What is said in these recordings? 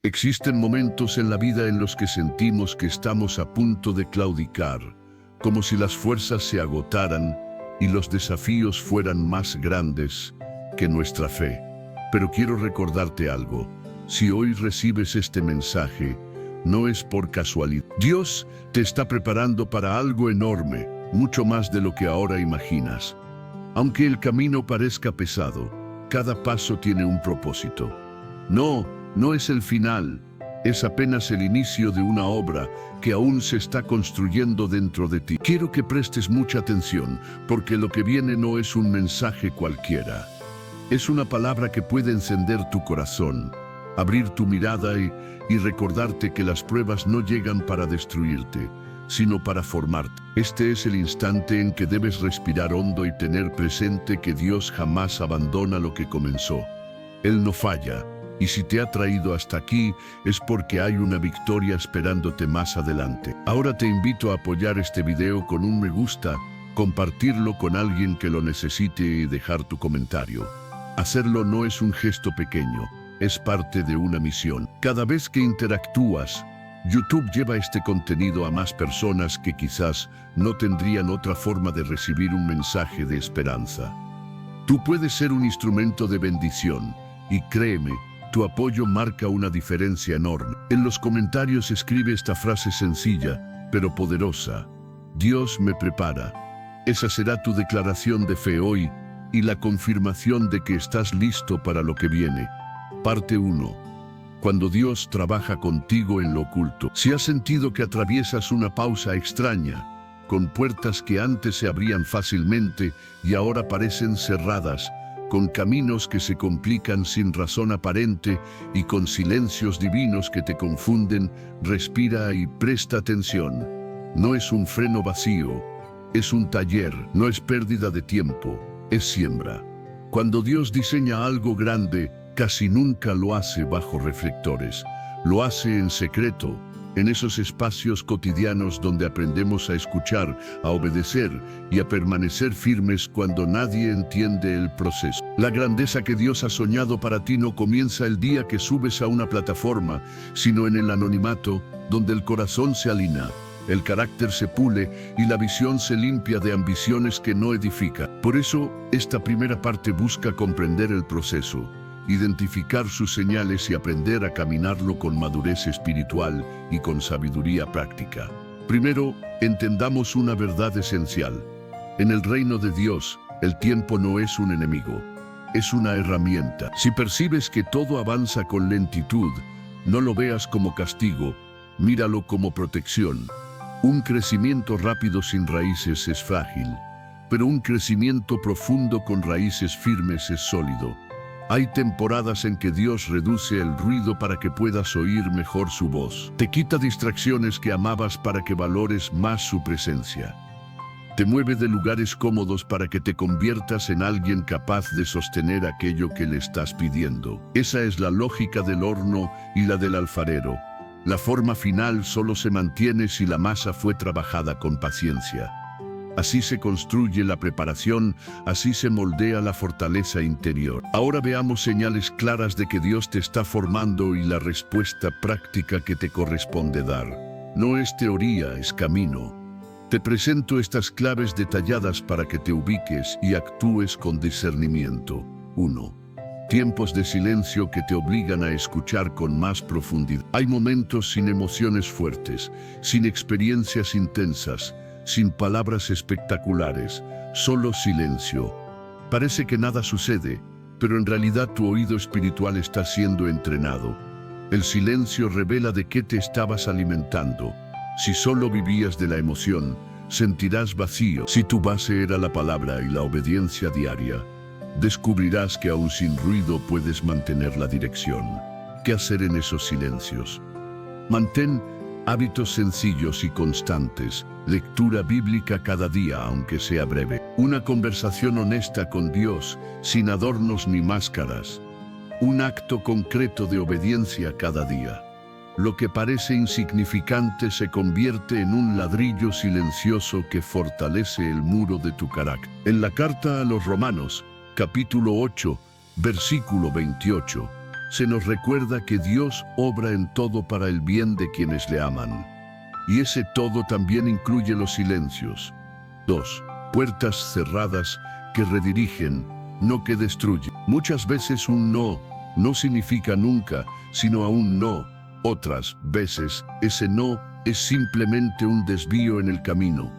Existen momentos en la vida en los que sentimos que estamos a punto de claudicar, como si las fuerzas se agotaran y los desafíos fueran más grandes que nuestra fe. Pero quiero recordarte algo. Si hoy recibes este mensaje, no es por casualidad. Dios te está preparando para algo enorme, mucho más de lo que ahora imaginas. Aunque el camino parezca pesado, cada paso tiene un propósito. No es el final, es apenas el inicio de una obra que aún se está construyendo dentro de ti. Quiero que prestes mucha atención, porque lo que viene no es un mensaje cualquiera. Es una palabra que puede encender tu corazón, abrir tu mirada y recordarte que las pruebas no llegan para destruirte, sino para formarte. Este es el instante en que debes respirar hondo y tener presente que Dios jamás abandona lo que comenzó. Él no falla. Y si te ha traído hasta aquí, es porque hay una victoria esperándote más adelante. Ahora te invito a apoyar este video con un me gusta, compartirlo con alguien que lo necesite y dejar tu comentario. Hacerlo no es un gesto pequeño, es parte de una misión. Cada vez que interactúas, YouTube lleva este contenido a más personas que quizás no tendrían otra forma de recibir un mensaje de esperanza. Tú puedes ser un instrumento de bendición, y créeme, tu apoyo marca una diferencia enorme. En los comentarios escribe esta frase sencilla, pero poderosa. Dios me prepara. Esa será tu declaración de fe hoy y la confirmación de que estás listo para lo que viene. Parte 1. Cuando Dios trabaja contigo en lo oculto. Si has sentido que atraviesas una pausa extraña, con puertas que antes se abrían fácilmente y ahora parecen cerradas, con caminos que se complican sin razón aparente y con silencios divinos que te confunden, respira y presta atención. No es un freno vacío, es un taller, no es pérdida de tiempo, es siembra. Cuando Dios diseña algo grande, casi nunca lo hace bajo reflectores, lo hace en secreto, en esos espacios cotidianos donde aprendemos a escuchar, a obedecer y a permanecer firmes cuando nadie entiende el proceso. La grandeza que Dios ha soñado para ti no comienza el día que subes a una plataforma, sino en el anonimato, donde el corazón se alina, el carácter se pule y la visión se limpia de ambiciones que no edifican. Por eso, esta primera parte busca comprender el proceso, identificar sus señales y aprender a caminarlo con madurez espiritual y con sabiduría práctica. Primero, entendamos una verdad esencial. En el reino de Dios, el tiempo no es un enemigo, es una herramienta. Si percibes que todo avanza con lentitud, no lo veas como castigo, míralo como protección. Un crecimiento rápido sin raíces es frágil, pero un crecimiento profundo con raíces firmes es sólido. Hay temporadas en que Dios reduce el ruido para que puedas oír mejor su voz. Te quita distracciones que amabas para que valores más su presencia. Te mueve de lugares cómodos para que te conviertas en alguien capaz de sostener aquello que le estás pidiendo. Esa es la lógica del horno y la del alfarero. La forma final solo se mantiene si la masa fue trabajada con paciencia. Así se construye la preparación, así se moldea la fortaleza interior. Ahora veamos señales claras de que Dios te está formando y la respuesta práctica que te corresponde dar. No es teoría, es camino. Te presento estas claves detalladas para que te ubiques y actúes con discernimiento. 1. Tiempos de silencio que te obligan a escuchar con más profundidad. Hay momentos sin emociones fuertes, sin experiencias intensas, sin palabras espectaculares, solo silencio. Parece que nada sucede, pero en realidad tu oído espiritual está siendo entrenado. El silencio revela de qué te estabas alimentando. Si solo vivías de la emoción, sentirás vacío. Si tu base era la palabra y la obediencia diaria, descubrirás que aún sin ruido puedes mantener la dirección. ¿Qué hacer en esos silencios? Mantén hábitos sencillos y constantes, lectura bíblica cada día aunque sea breve, una conversación honesta con Dios, sin adornos ni máscaras, un acto concreto de obediencia cada día. Lo que parece insignificante se convierte en un ladrillo silencioso que fortalece el muro de tu carácter. En la carta a los Romanos, capítulo 8, versículo 28, se nos recuerda que Dios obra en todo para el bien de quienes le aman. Y ese todo también incluye los silencios. 2. Puertas cerradas que redirigen, no que destruyen. Muchas veces un no significa nunca, sino aún no. Otras veces, ese no es simplemente un desvío en el camino.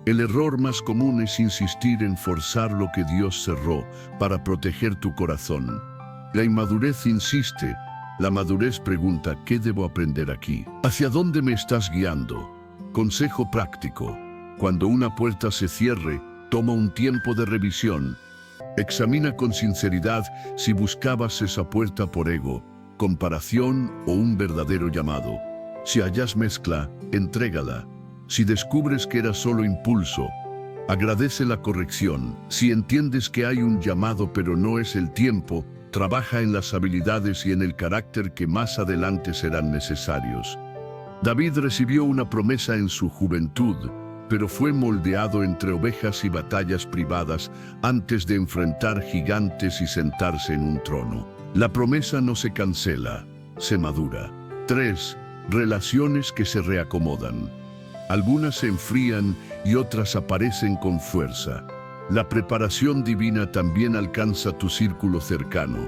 El error más común es insistir en forzar lo que Dios cerró para proteger tu corazón. La inmadurez insiste, la madurez pregunta, ¿qué debo aprender aquí? ¿Hacia dónde me estás guiando? Consejo práctico. Cuando una puerta se cierre, toma un tiempo de revisión. Examina con sinceridad si buscabas esa puerta por ego, comparación o un verdadero llamado. Si hallas mezcla, entrégala. Si descubres que era solo impulso, agradece la corrección. Si entiendes que hay un llamado pero no es el tiempo, trabaja en las habilidades y en el carácter que más adelante serán necesarios. David recibió una promesa en su juventud, pero fue moldeado entre ovejas y batallas privadas antes de enfrentar gigantes y sentarse en un trono. La promesa no se cancela, se madura. 3. Relaciones que se reacomodan. Algunas se enfrían y otras aparecen con fuerza. La preparación divina también alcanza tu círculo cercano.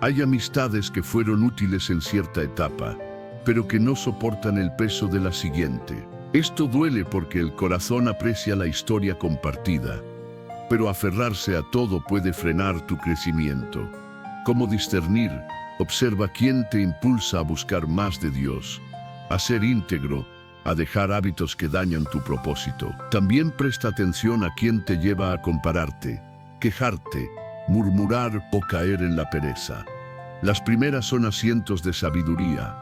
Hay amistades que fueron útiles en cierta etapa, pero que no soportan el peso de la siguiente. Esto duele porque el corazón aprecia la historia compartida, pero aferrarse a todo puede frenar tu crecimiento. ¿Cómo discernir? Observa quién te impulsa a buscar más de Dios, a ser íntegro, a dejar hábitos que dañan tu propósito. También presta atención a quién te lleva a compararte, quejarte, murmurar o caer en la pereza. Las primeras son asientos de sabiduría,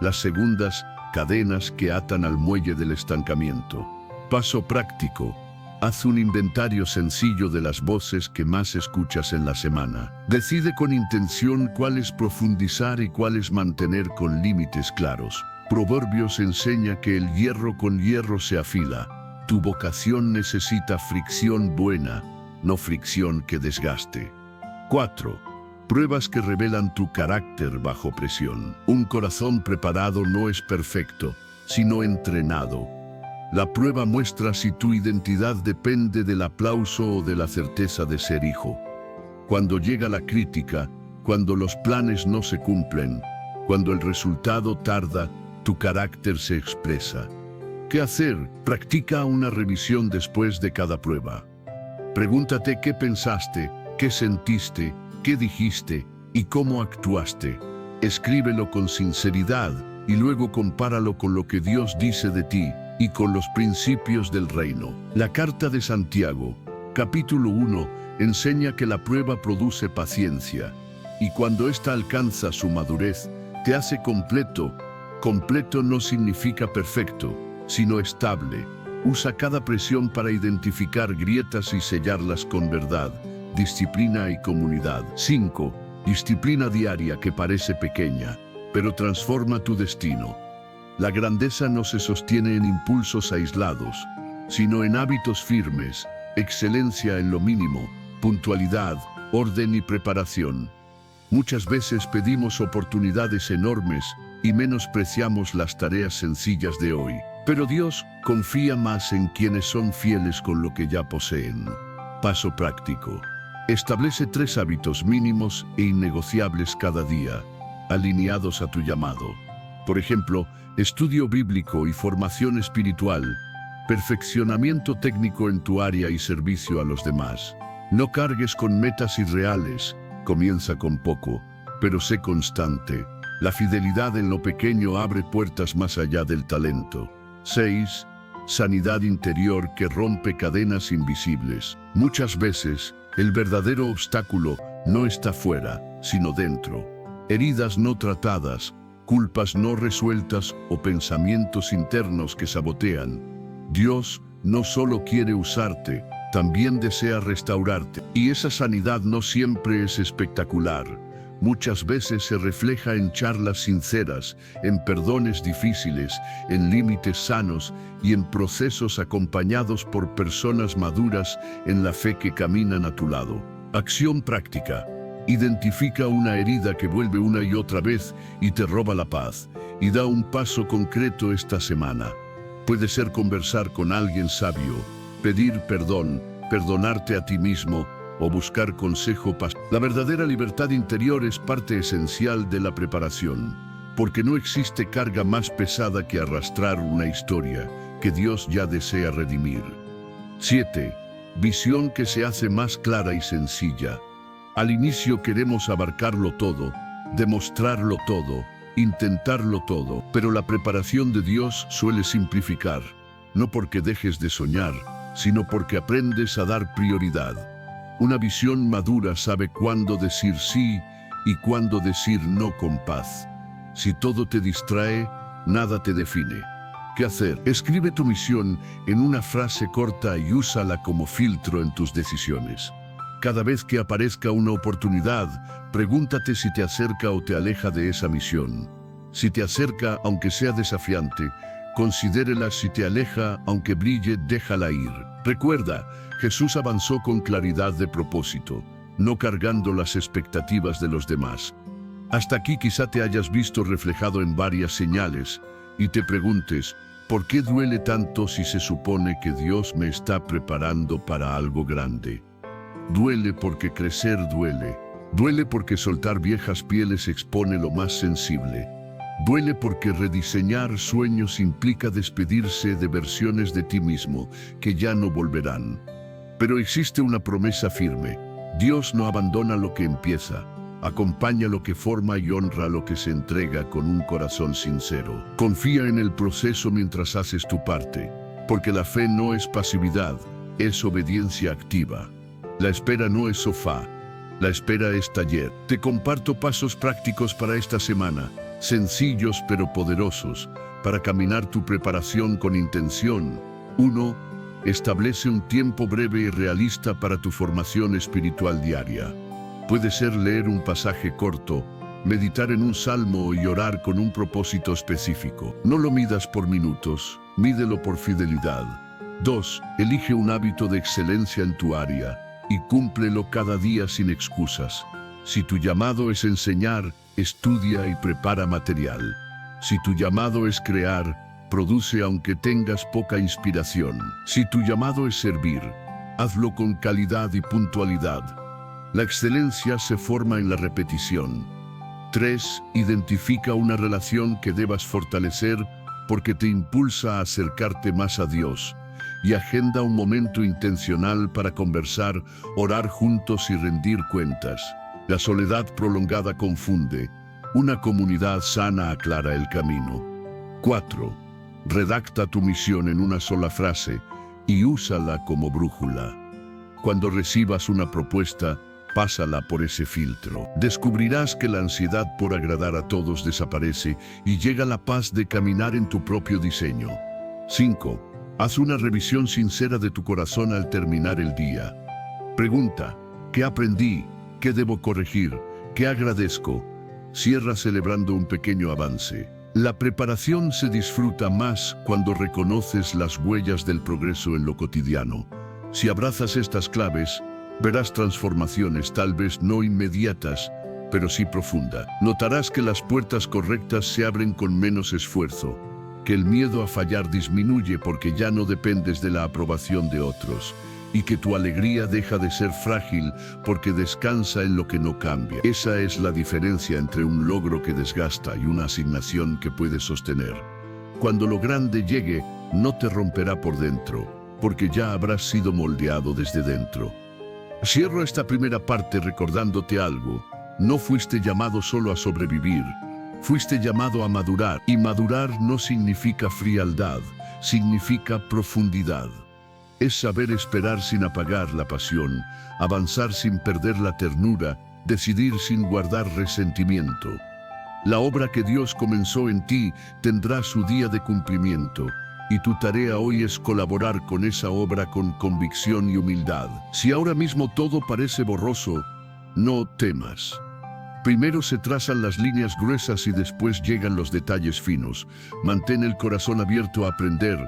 las segundas, cadenas que atan al muelle del estancamiento. Paso práctico. Haz un inventario sencillo de las voces que más escuchas en la semana. Decide con intención cuáles profundizar y cuáles mantener con límites claros. Proverbios enseña que el hierro con hierro se afila. Tu vocación necesita fricción buena, no fricción que desgaste. 4. Pruebas que revelan tu carácter bajo presión. Un corazón preparado no es perfecto, sino entrenado. La prueba muestra si tu identidad depende del aplauso o de la certeza de ser hijo. Cuando llega la crítica, cuando los planes no se cumplen, cuando el resultado tarda, tu carácter se expresa. ¿Qué hacer? Practica una revisión después de cada prueba. Pregúntate qué pensaste, qué sentiste, qué dijiste y cómo actuaste. Escríbelo con sinceridad y luego compáralo con lo que Dios dice de ti y con los principios del reino. La Carta de Santiago, capítulo 1, enseña que la prueba produce paciencia y cuando ésta alcanza su madurez, te hace completo. Completo no significa perfecto, sino estable. Usa cada presión para identificar grietas y sellarlas con verdad, disciplina y comunidad. 5. Disciplina diaria que parece pequeña, pero transforma tu destino. La grandeza no se sostiene en impulsos aislados, sino en hábitos firmes, excelencia en lo mínimo, puntualidad, orden y preparación. Muchas veces pedimos oportunidades enormes y menospreciamos las tareas sencillas de hoy. Pero Dios confía más en quienes son fieles con lo que ya poseen. Paso práctico. Establece 3 hábitos mínimos e innegociables cada día, alineados a tu llamado. Por ejemplo, estudio bíblico y formación espiritual, perfeccionamiento técnico en tu área y servicio a los demás. No cargues con metas irreales, comienza con poco, pero sé constante. La fidelidad en lo pequeño abre puertas más allá del talento. 6. Sanidad interior que rompe cadenas invisibles. Muchas veces, el verdadero obstáculo no está fuera, sino dentro. Heridas no tratadas, culpas no resueltas o pensamientos internos que sabotean. Dios no solo quiere usarte, también desea restaurarte. Y esa sanidad no siempre es espectacular. Muchas veces se refleja en charlas sinceras, en perdones difíciles, en límites sanos y en procesos acompañados por personas maduras en la fe que caminan a tu lado. Acción práctica. Identifica una herida que vuelve una y otra vez y te roba la paz, y da un paso concreto esta semana. Puede ser conversar con alguien sabio, pedir perdón, perdonarte a ti mismo o buscar consejo. La verdadera libertad interior es parte esencial de la preparación, porque no existe carga más pesada que arrastrar una historia que Dios ya desea redimir. 7. Visión que se hace más clara y sencilla. Al inicio queremos abarcarlo todo, demostrarlo todo, intentarlo todo, pero la preparación de Dios suele simplificar, no porque dejes de soñar, sino porque aprendes a dar prioridad. Una visión madura sabe cuándo decir sí y cuándo decir no con paz. Si todo te distrae, nada te define. ¿Qué hacer? Escribe tu misión en una frase corta y úsala como filtro en tus decisiones. Cada vez que aparezca una oportunidad, pregúntate si te acerca o te aleja de esa misión. Si te acerca, aunque sea desafiante, considérela. Si te aleja, aunque brille, déjala ir. Recuerda, Jesús avanzó con claridad de propósito, no cargando las expectativas de los demás. Hasta aquí quizá te hayas visto reflejado en varias señales y te preguntes, ¿por qué duele tanto si se supone que Dios me está preparando para algo grande? Duele porque crecer duele. Duele porque soltar viejas pieles expone lo más sensible. Duele porque rediseñar sueños implica despedirse de versiones de ti mismo que ya no volverán. Pero existe una promesa firme. Dios no abandona lo que empieza. Acompaña lo que forma y honra lo que se entrega con un corazón sincero. Confía en el proceso mientras haces tu parte, porque la fe no es pasividad, es obediencia activa. La espera no es sofá, la espera es taller. Te comparto pasos prácticos para esta semana, sencillos pero poderosos, para caminar tu preparación con intención. 1. Establece un tiempo breve y realista para tu formación espiritual diaria. Puede ser leer un pasaje corto, meditar en un salmo y orar con un propósito específico. No lo midas por minutos, mídelo por fidelidad. 2. Elige un hábito de excelencia en tu área y cúmplelo cada día sin excusas. Si tu llamado es enseñar, estudia y prepara material. Si tu llamado es crear, produce aunque tengas poca inspiración. Si tu llamado es servir, hazlo con calidad y puntualidad. La excelencia se forma en la repetición. 3. Identifica una relación que debas fortalecer porque te impulsa a acercarte más a Dios. Y agenda un momento intencional para conversar, orar juntos y rendir cuentas. La soledad prolongada confunde. Una comunidad sana aclara el camino. 4. Redacta tu misión en una sola frase y úsala como brújula. Cuando recibas una propuesta, pásala por ese filtro. Descubrirás que la ansiedad por agradar a todos desaparece y llega la paz de caminar en tu propio diseño. 5. Haz una revisión sincera de tu corazón al terminar el día. Pregunta, ¿qué aprendí? ¿Qué debo corregir? ¿Qué agradezco? Cierra celebrando un pequeño avance. La preparación se disfruta más cuando reconoces las huellas del progreso en lo cotidiano. Si abrazas estas claves, verás transformaciones tal vez no inmediatas, pero sí profundas. Notarás que las puertas correctas se abren con menos esfuerzo, que el miedo a fallar disminuye porque ya no dependes de la aprobación de otros, y que tu alegría deja de ser frágil porque descansa en lo que no cambia. Esa es la diferencia entre un logro que desgasta y una asignación que puedes sostener. Cuando lo grande llegue, no te romperá por dentro, porque ya habrás sido moldeado desde dentro. Cierro esta primera parte recordándote algo. No fuiste llamado solo a sobrevivir, fuiste llamado a madurar. Y madurar no significa frialdad, significa profundidad. Es saber esperar sin apagar la pasión, avanzar sin perder la ternura, decidir sin guardar resentimiento. La obra que Dios comenzó en ti tendrá su día de cumplimiento. Y tu tarea hoy es colaborar con esa obra con convicción y humildad. Si ahora mismo todo parece borroso, no temas. Primero se trazan las líneas gruesas y después llegan los detalles finos. Mantén el corazón abierto a aprender,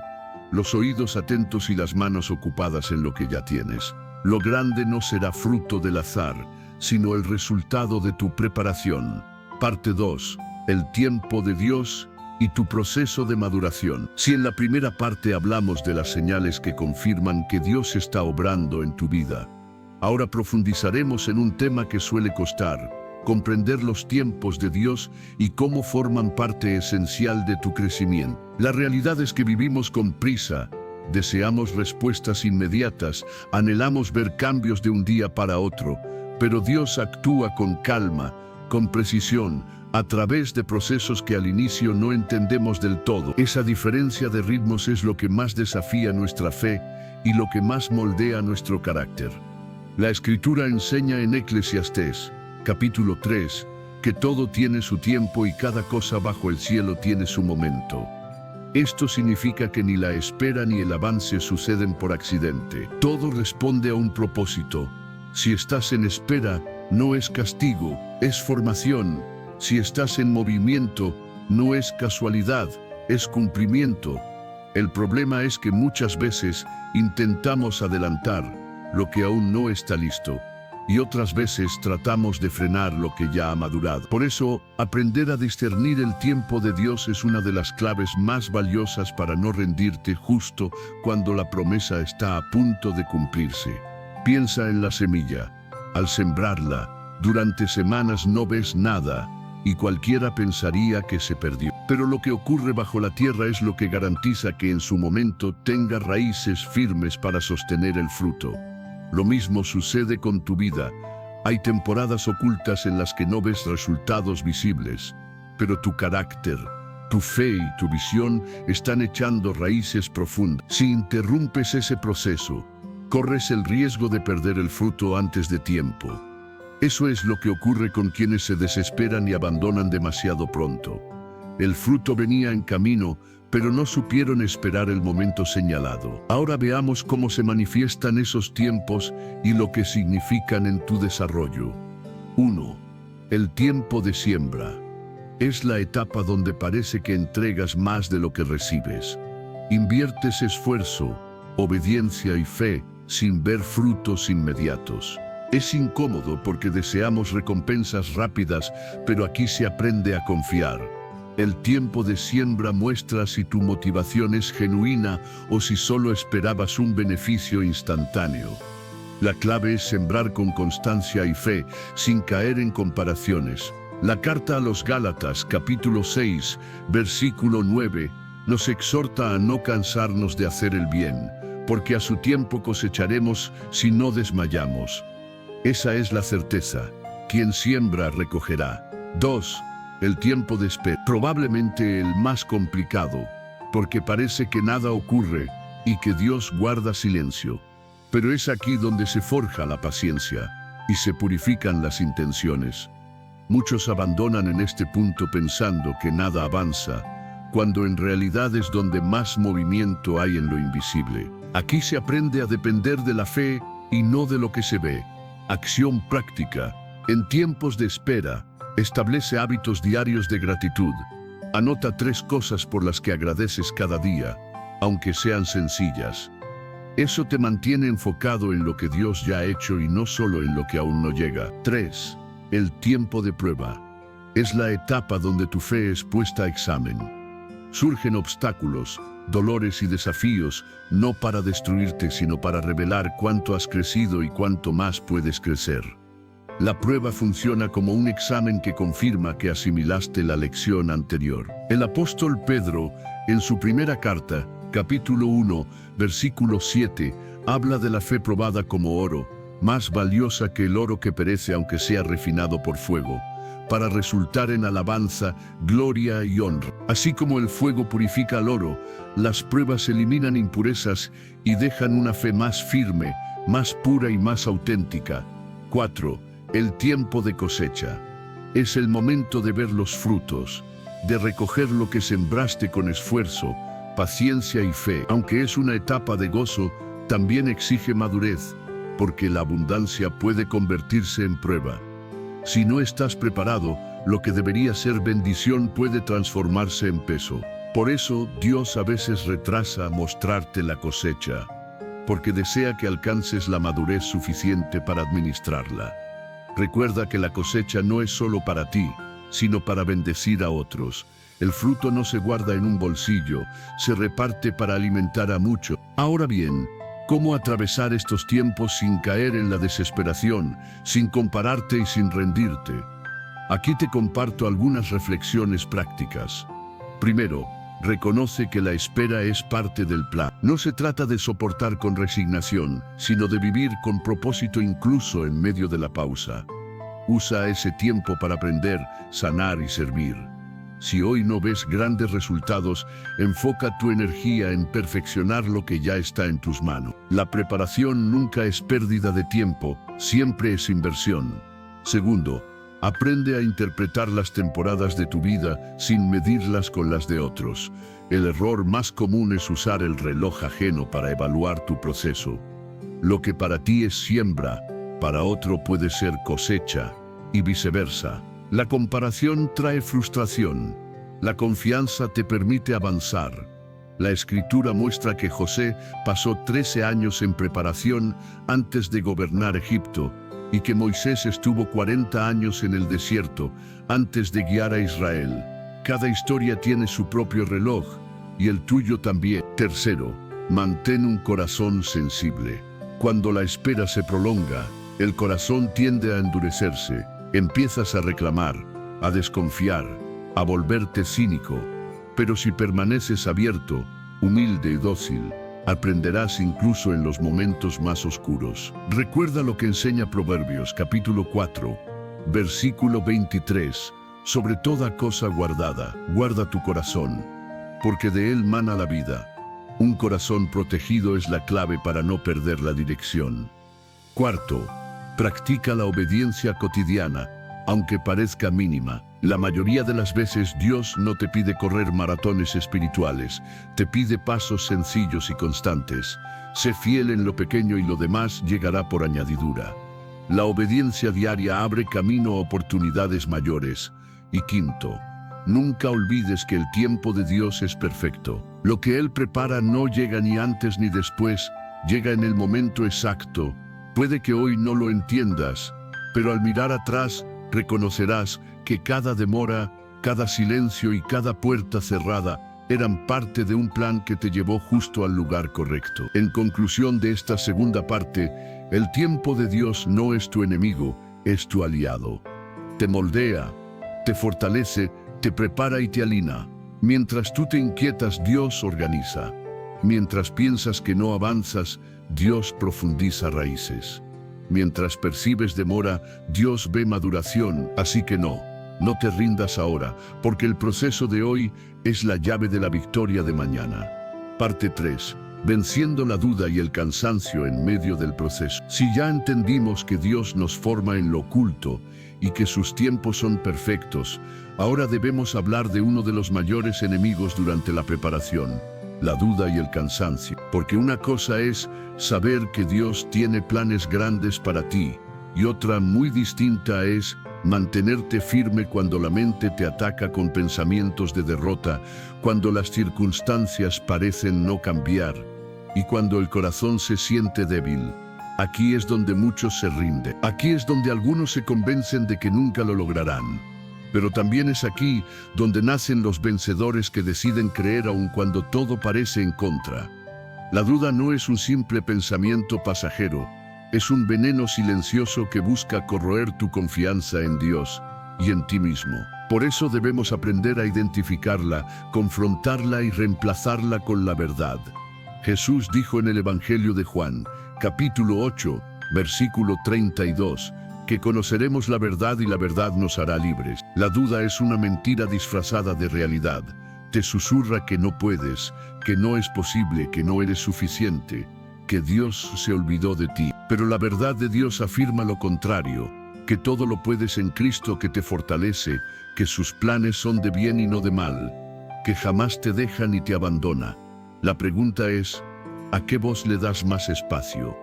los oídos atentos y las manos ocupadas en lo que ya tienes. Lo grande no será fruto del azar, sino el resultado de tu preparación. Parte 2. El tiempo de Dios y tu proceso de maduración. Si en la primera parte hablamos de las señales que confirman que Dios está obrando en tu vida, ahora profundizaremos en un tema que suele costar: comprender los tiempos de Dios y cómo forman parte esencial de tu crecimiento. La realidad es que vivimos con prisa, deseamos respuestas inmediatas, anhelamos ver cambios de un día para otro, pero Dios actúa con calma, con precisión, a través de procesos que al inicio no entendemos del todo. Esa diferencia de ritmos es lo que más desafía nuestra fe y lo que más moldea nuestro carácter. La Escritura enseña en Eclesiastés, capítulo 3, que todo tiene su tiempo y cada cosa bajo el cielo tiene su momento. Esto significa que ni la espera ni el avance suceden por accidente. Todo responde a un propósito. Si estás en espera, no es castigo, es formación. Si estás en movimiento, no es casualidad, es cumplimiento. El problema es que muchas veces intentamos adelantar lo que aún no está listo, y otras veces tratamos de frenar lo que ya ha madurado. Por eso, aprender a discernir el tiempo de Dios es una de las claves más valiosas para no rendirte justo cuando la promesa está a punto de cumplirse. Piensa en la semilla. Al sembrarla, durante semanas no ves nada, y cualquiera pensaría que se perdió. Pero lo que ocurre bajo la tierra es lo que garantiza que en su momento tenga raíces firmes para sostener el fruto. Lo mismo sucede con tu vida. Hay temporadas ocultas en las que no ves resultados visibles, pero tu carácter, tu fe y tu visión están echando raíces profundas. Si interrumpes ese proceso, corres el riesgo de perder el fruto antes de tiempo. Eso es lo que ocurre con quienes se desesperan y abandonan demasiado pronto. El fruto venía en camino, pero no supieron esperar el momento señalado. Ahora veamos cómo se manifiestan esos tiempos y lo que significan en tu desarrollo. 1. El tiempo de siembra. Es la etapa donde parece que entregas más de lo que recibes. Inviertes esfuerzo, obediencia y fe sin ver frutos inmediatos. Es incómodo porque deseamos recompensas rápidas, pero aquí se aprende a confiar. El tiempo de siembra muestra si tu motivación es genuina o si solo esperabas un beneficio instantáneo. La clave es sembrar con constancia y fe, sin caer en comparaciones. La carta a los Gálatas, capítulo 6, versículo 9, nos exhorta a no cansarnos de hacer el bien, porque a su tiempo cosecharemos si no desmayamos. Esa es la certeza. Quien siembra recogerá. 2. El tiempo de espera. Probablemente el más complicado, porque parece que nada ocurre y que Dios guarda silencio. Pero es aquí donde se forja la paciencia y se purifican las intenciones. Muchos abandonan en este punto pensando que nada avanza, cuando en realidad es donde más movimiento hay en lo invisible. Aquí se aprende a depender de la fe y no de lo que se ve. Acción práctica. En tiempos de espera, establece hábitos diarios de gratitud. Anota 3 cosas por las que agradeces cada día, aunque sean sencillas. Eso te mantiene enfocado en lo que Dios ya ha hecho y no solo en lo que aún no llega. 3. El tiempo de prueba. Es la etapa donde tu fe es puesta a examen. Surgen obstáculos, dolores y desafíos, no para destruirte, sino para revelar cuánto has crecido y cuánto más puedes crecer. La prueba funciona como un examen que confirma que asimilaste la lección anterior. El apóstol Pedro, en su primera carta, capítulo 1, versículo 7, habla de la fe probada como oro, más valiosa que el oro que perece aunque sea refinado por fuego, para resultar en alabanza, gloria y honra. Así como el fuego purifica el oro, las pruebas eliminan impurezas y dejan una fe más firme, más pura y más auténtica. 4. El tiempo de cosecha. Es el momento de ver los frutos, de recoger lo que sembraste con esfuerzo, paciencia y fe. Aunque es una etapa de gozo, también exige madurez, porque la abundancia puede convertirse en prueba. Si no estás preparado, lo que debería ser bendición puede transformarse en peso. Por eso, Dios a veces retrasa mostrarte la cosecha, porque desea que alcances la madurez suficiente para administrarla. Recuerda que la cosecha no es solo para ti, sino para bendecir a otros. El fruto no se guarda en un bolsillo, se reparte para alimentar a muchos. Ahora bien, ¿cómo atravesar estos tiempos sin caer en la desesperación, sin compararte y sin rendirte? Aquí te comparto algunas reflexiones prácticas. Primero, reconoce que la espera es parte del plan. No se trata de soportar con resignación, sino de vivir con propósito incluso en medio de la pausa. Usa ese tiempo para aprender, sanar y servir. Si hoy no ves grandes resultados, enfoca tu energía en perfeccionar lo que ya está en tus manos. La preparación nunca es pérdida de tiempo, siempre es inversión. Segundo, aprende a interpretar las temporadas de tu vida sin medirlas con las de otros. El error más común es usar el reloj ajeno para evaluar tu proceso. Lo que para ti es siembra, para otro puede ser cosecha, y viceversa. La comparación trae frustración. La confianza te permite avanzar. La Escritura muestra que José pasó 13 años en preparación antes de gobernar Egipto, y que Moisés estuvo 40 años en el desierto antes de guiar a Israel. Cada historia tiene su propio reloj, y el tuyo también. Tercero, mantén un corazón sensible. Cuando la espera se prolonga, el corazón tiende a endurecerse. Empiezas a reclamar, a desconfiar, a volverte cínico. Pero si permaneces abierto, humilde y dócil, aprenderás incluso en los momentos más oscuros. Recuerda lo que enseña Proverbios capítulo 4, versículo 23. Sobre toda cosa guardada, guarda tu corazón, porque de él mana la vida. Un corazón protegido es la clave para no perder la dirección. Cuarto, practica la obediencia cotidiana, aunque parezca mínima. La mayoría de las veces Dios no te pide correr maratones espirituales, te pide pasos sencillos y constantes. Sé fiel en lo pequeño y lo demás llegará por añadidura. La obediencia diaria abre camino a oportunidades mayores. Y quinto, nunca olvides que el tiempo de Dios es perfecto. Lo que Él prepara no llega ni antes ni después, llega en el momento exacto. Puede que hoy no lo entiendas, pero al mirar atrás reconocerás que cada demora, cada silencio y cada puerta cerrada eran parte de un plan que te llevó justo al lugar correcto. En conclusión de esta segunda parte, el tiempo de Dios no es tu enemigo, es tu aliado. Te moldea, te fortalece, te prepara y te alina. Mientras tú te inquietas, Dios organiza. Mientras piensas que no avanzas, Dios profundiza raíces. Mientras percibes demora, Dios ve maduración. Así que no te rindas ahora, porque el proceso de hoy es la llave de la victoria de mañana. Parte 3. Venciendo la duda y el cansancio en medio del proceso. Si ya entendimos que Dios nos forma en lo oculto y que sus tiempos son perfectos, ahora debemos hablar de uno de los mayores enemigos durante la preparación: la duda y el cansancio. Porque una cosa es saber que Dios tiene planes grandes para ti, y otra muy distinta es mantenerte firme cuando la mente te ataca con pensamientos de derrota, cuando las circunstancias parecen no cambiar, y cuando el corazón se siente débil. Aquí es donde muchos se rinden. Aquí es donde algunos se convencen de que nunca lo lograrán. Pero también es aquí donde nacen los vencedores que deciden creer aun cuando todo parece en contra. La duda no es un simple pensamiento pasajero, es un veneno silencioso que busca corroer tu confianza en Dios y en ti mismo. Por eso debemos aprender a identificarla, confrontarla y reemplazarla con la verdad. Jesús dijo en el Evangelio de Juan, capítulo 8, versículo 32, que conoceremos la verdad y la verdad nos hará libres. La duda es una mentira disfrazada de realidad. Te susurra que no puedes, que no es posible, que no eres suficiente, que Dios se olvidó de ti. Pero la verdad de Dios afirma lo contrario, que todo lo puedes en Cristo que te fortalece, que sus planes son de bien y no de mal, que jamás te deja ni te abandona. La pregunta es, ¿a qué voz le das más espacio?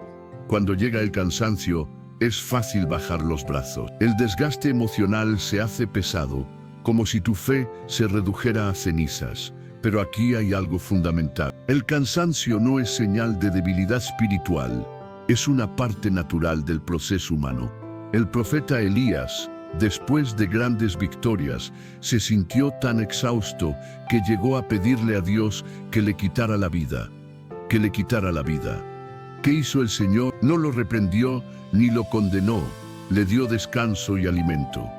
Cuando llega el cansancio, es fácil bajar los brazos. El desgaste emocional se hace pesado, como si tu fe se redujera a cenizas. Pero aquí hay algo fundamental. El cansancio no es señal de debilidad espiritual, es una parte natural del proceso humano. El profeta Elías, después de grandes victorias, se sintió tan exhausto que llegó a pedirle a Dios que le quitara la vida. Que le quitara la vida. ¿Qué hizo el Señor? No lo reprendió ni lo condenó, le dio descanso y alimento.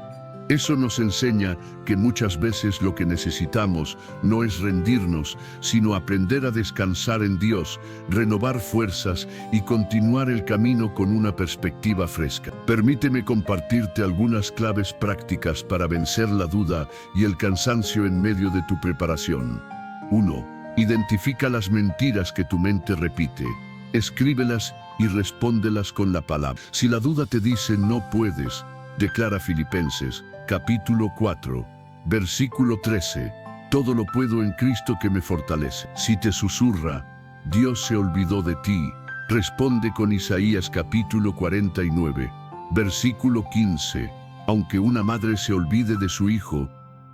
Eso nos enseña que muchas veces lo que necesitamos no es rendirnos, sino aprender a descansar en Dios, renovar fuerzas y continuar el camino con una perspectiva fresca. Permíteme compartirte algunas claves prácticas para vencer la duda y el cansancio en medio de tu preparación. 1. Identifica las mentiras que tu mente repite. Escríbelas y respóndelas con la palabra. Si la duda te dice no puedes, declara Filipenses, capítulo 4, versículo 13, todo lo puedo en Cristo que me fortalece. Si te susurra, Dios se olvidó de ti, responde con Isaías capítulo 49, versículo 15, aunque una madre se olvide de su hijo,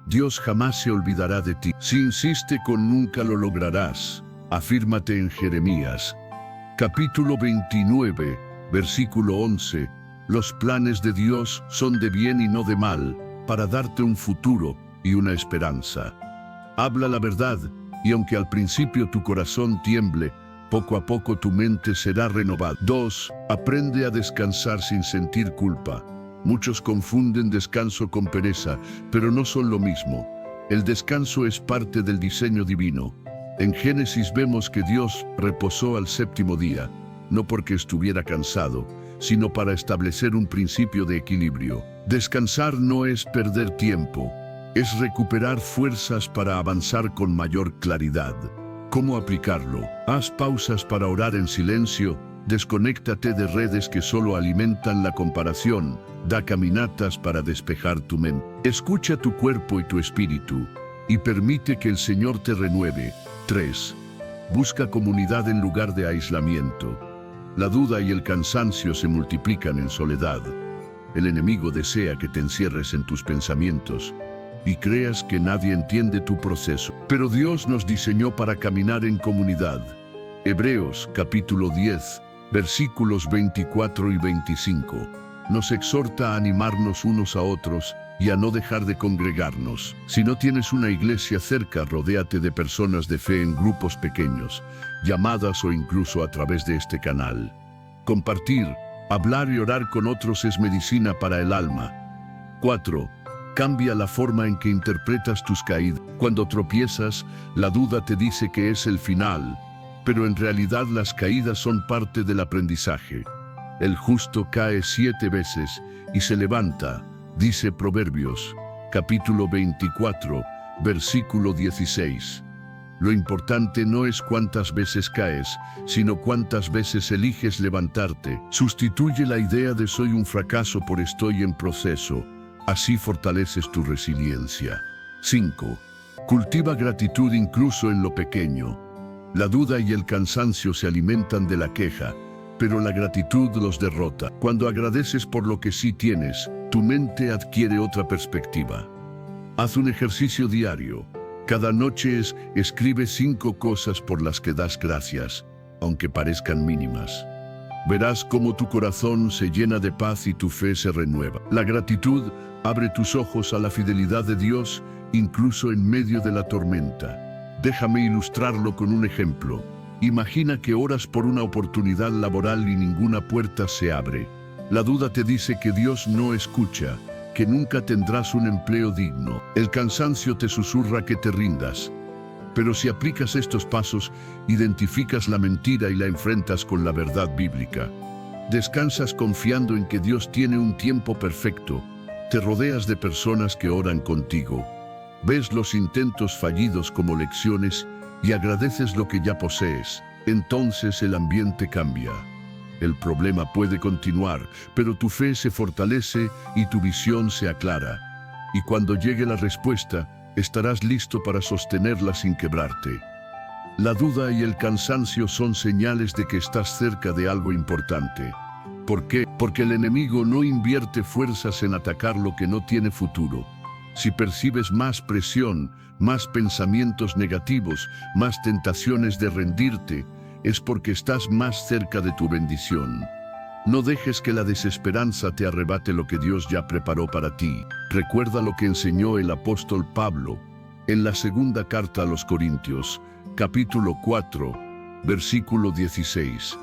Dios jamás se olvidará de ti. Si insiste con nunca lo lograrás, afírmate en Jeremías, capítulo 29, versículo 11, los planes de Dios son de bien y no de mal, para darte un futuro y una esperanza. Habla la verdad, y aunque al principio tu corazón tiemble, poco a poco tu mente será renovada. 2. Aprende a descansar sin sentir culpa. Muchos confunden descanso con pereza, pero no son lo mismo. El descanso es parte del diseño divino. En Génesis vemos que Dios reposó al séptimo día, no porque estuviera cansado, sino para establecer un principio de equilibrio. Descansar no es perder tiempo, es recuperar fuerzas para avanzar con mayor claridad. ¿Cómo aplicarlo? Haz pausas para orar en silencio, desconéctate de redes que solo alimentan la comparación, da caminatas para despejar tu mente. Escucha tu cuerpo y tu espíritu, y permite que el Señor te renueve. 3. Busca comunidad en lugar de aislamiento. La duda y el cansancio se multiplican en soledad. El enemigo desea que te encierres en tus pensamientos y creas que nadie entiende tu proceso. Pero Dios nos diseñó para caminar en comunidad. Hebreos capítulo 10, versículos 24 y 25, nos exhorta a animarnos unos a otros y a no dejar de congregarnos. Si no tienes una iglesia cerca, rodéate de personas de fe en grupos pequeños, llamadas o incluso a través de este canal. Compartir, hablar y orar con otros es medicina para el alma. 4. Cambia la forma en que interpretas tus caídas. Cuando tropiezas, la duda te dice que es el final, pero en realidad las caídas son parte del aprendizaje. El justo cae 7 veces y se levanta, dice Proverbios, capítulo 24, versículo 16. Lo importante no es cuántas veces caes, sino cuántas veces eliges levantarte. Sustituye la idea de soy un fracaso por estoy en proceso. Así fortaleces tu resiliencia. 5. Cultiva gratitud incluso en lo pequeño. La duda y el cansancio se alimentan de la queja, pero la gratitud los derrota. Cuando agradeces por lo que sí tienes, tu mente adquiere otra perspectiva. Haz un ejercicio diario. Cada noche escribe 5 cosas por las que das gracias, aunque parezcan mínimas. Verás cómo tu corazón se llena de paz y tu fe se renueva. La gratitud abre tus ojos a la fidelidad de Dios, incluso en medio de la tormenta. Déjame ilustrarlo con un ejemplo. Imagina que oras por una oportunidad laboral y ninguna puerta se abre. La duda te dice que Dios no escucha, que nunca tendrás un empleo digno. El cansancio te susurra que te rindas. Pero si aplicas estos pasos, identificas la mentira y la enfrentas con la verdad bíblica. Descansas confiando en que Dios tiene un tiempo perfecto. Te rodeas de personas que oran contigo. Ves los intentos fallidos como lecciones y agradeces lo que ya posees. Entonces el ambiente cambia. El problema puede continuar, pero tu fe se fortalece y tu visión se aclara. Y cuando llegue la respuesta, estarás listo para sostenerla sin quebrarte. La duda y el cansancio son señales de que estás cerca de algo importante. ¿Por qué? Porque el enemigo no invierte fuerzas en atacar lo que no tiene futuro. Si percibes más presión, más pensamientos negativos, más tentaciones de rendirte, es porque estás más cerca de tu bendición. No dejes que la desesperanza te arrebate lo que Dios ya preparó para ti. Recuerda lo que enseñó el apóstol Pablo en la segunda carta a los Corintios, capítulo 4, versículo 16.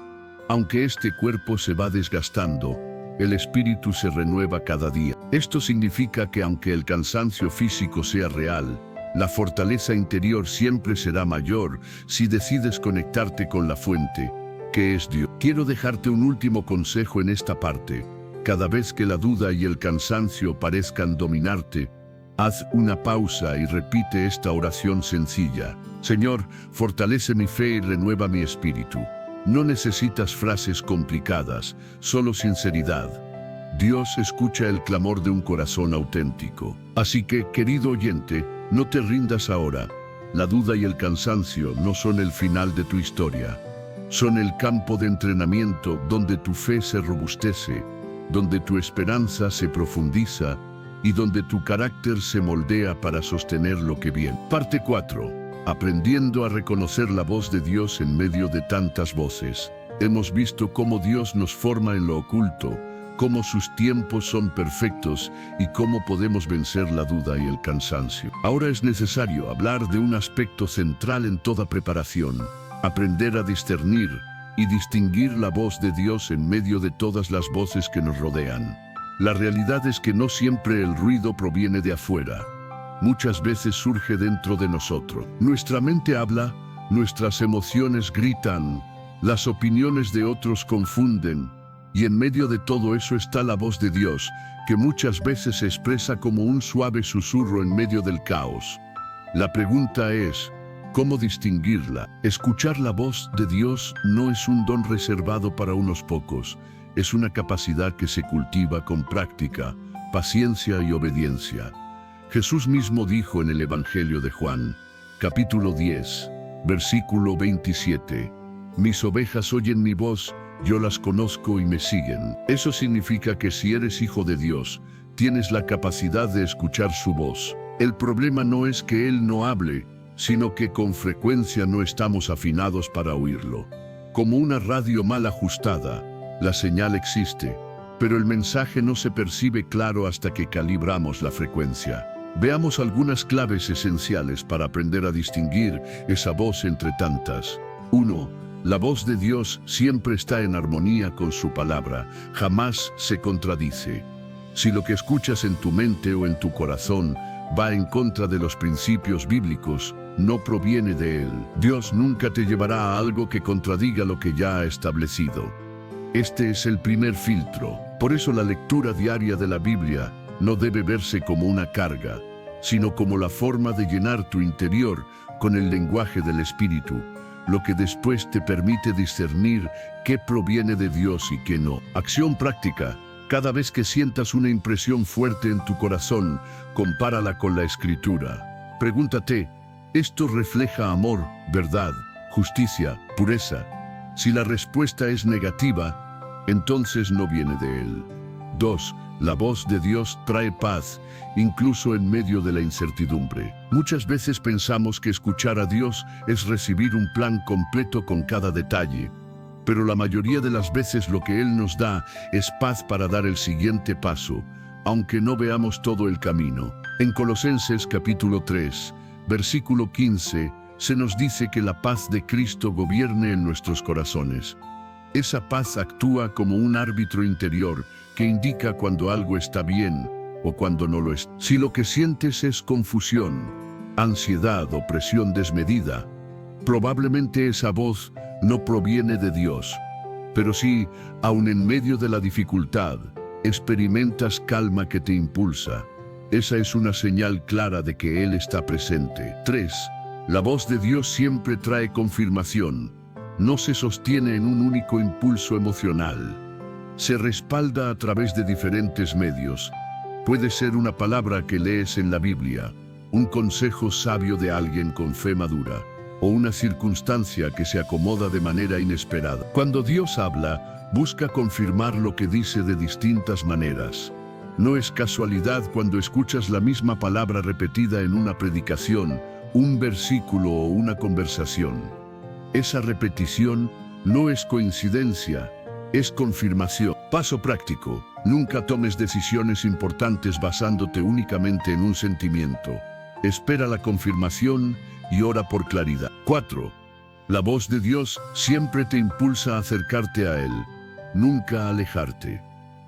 Aunque este cuerpo se va desgastando, el espíritu se renueva cada día. Esto significa que aunque el cansancio físico sea real, la fortaleza interior siempre será mayor si decides conectarte con la fuente, que es Dios. Quiero dejarte un último consejo en esta parte. Cada vez que la duda y el cansancio parezcan dominarte, haz una pausa y repite esta oración sencilla. Señor, fortalece mi fe y renueva mi espíritu. No necesitas frases complicadas, solo sinceridad. Dios escucha el clamor de un corazón auténtico. Así que, querido oyente, no te rindas ahora. La duda y el cansancio no son el final de tu historia. Son el campo de entrenamiento donde tu fe se robustece, donde tu esperanza se profundiza y donde tu carácter se moldea para sostener lo que viene. Parte 4. Aprendiendo a reconocer la voz de Dios en medio de tantas voces. Hemos visto cómo Dios nos forma en lo oculto, cómo sus tiempos son perfectos y cómo podemos vencer la duda y el cansancio. Ahora es necesario hablar de un aspecto central en toda preparación: aprender a discernir y distinguir la voz de Dios en medio de todas las voces que nos rodean. La realidad es que no siempre el ruido proviene de afuera. Muchas veces surge dentro de nosotros. Nuestra mente habla, nuestras emociones gritan, las opiniones de otros confunden, y en medio de todo eso está la voz de Dios, que muchas veces se expresa como un suave susurro en medio del caos. La pregunta es, ¿cómo distinguirla? Escuchar la voz de Dios no es un don reservado para unos pocos, es una capacidad que se cultiva con práctica, paciencia y obediencia. Jesús mismo dijo en el Evangelio de Juan, capítulo 10, versículo 27, «Mis ovejas oyen mi voz, yo las conozco y me siguen». Eso significa que si eres hijo de Dios, tienes la capacidad de escuchar su voz. El problema no es que Él no hable, sino que con frecuencia no estamos afinados para oírlo. Como una radio mal ajustada, la señal existe, pero el mensaje no se percibe claro hasta que calibramos la frecuencia. Veamos algunas claves esenciales para aprender a distinguir esa voz entre tantas. 1. La voz de Dios siempre está en armonía con su palabra, jamás se contradice. Si lo que escuchas en tu mente o en tu corazón va en contra de los principios bíblicos, no proviene de Él. Dios nunca te llevará a algo que contradiga lo que ya ha establecido. Este es el primer filtro. Por eso la lectura diaria de la Biblia no debe verse como una carga, sino como la forma de llenar tu interior con el lenguaje del Espíritu, lo que después te permite discernir qué proviene de Dios y qué no. Acción práctica. Cada vez que sientas una impresión fuerte en tu corazón, compárala con la Escritura. Pregúntate, ¿esto refleja amor, verdad, justicia, pureza? Si la respuesta es negativa, entonces no viene de Él. 2. La voz de Dios trae paz, incluso en medio de la incertidumbre. Muchas veces pensamos que escuchar a Dios es recibir un plan completo con cada detalle, pero la mayoría de las veces lo que Él nos da es paz para dar el siguiente paso, aunque no veamos todo el camino. En Colosenses capítulo 3, versículo 15, se nos dice que la paz de Cristo gobierne en nuestros corazones. Esa paz actúa como un árbitro interior que indica cuando algo está bien o cuando no lo es. Si lo que sientes es confusión, ansiedad o presión desmedida, probablemente esa voz no proviene de Dios. Pero si, aun en medio de la dificultad, experimentas calma que te impulsa, esa es una señal clara de que Él está presente. 3. La voz de Dios siempre trae confirmación. No se sostiene en un único impulso emocional. Se respalda a través de diferentes medios. Puede ser una palabra que lees en la Biblia, un consejo sabio de alguien con fe madura, o una circunstancia que se acomoda de manera inesperada. Cuando Dios habla, busca confirmar lo que dice de distintas maneras. No es casualidad cuando escuchas la misma palabra repetida en una predicación, un versículo o una conversación. Esa repetición no es coincidencia, Es confirmación. Paso práctico. Nunca tomes decisiones importantes basándote únicamente en un sentimiento. Espera la confirmación y ora por claridad. 4. La voz de Dios siempre te impulsa a acercarte a Él, nunca a alejarte.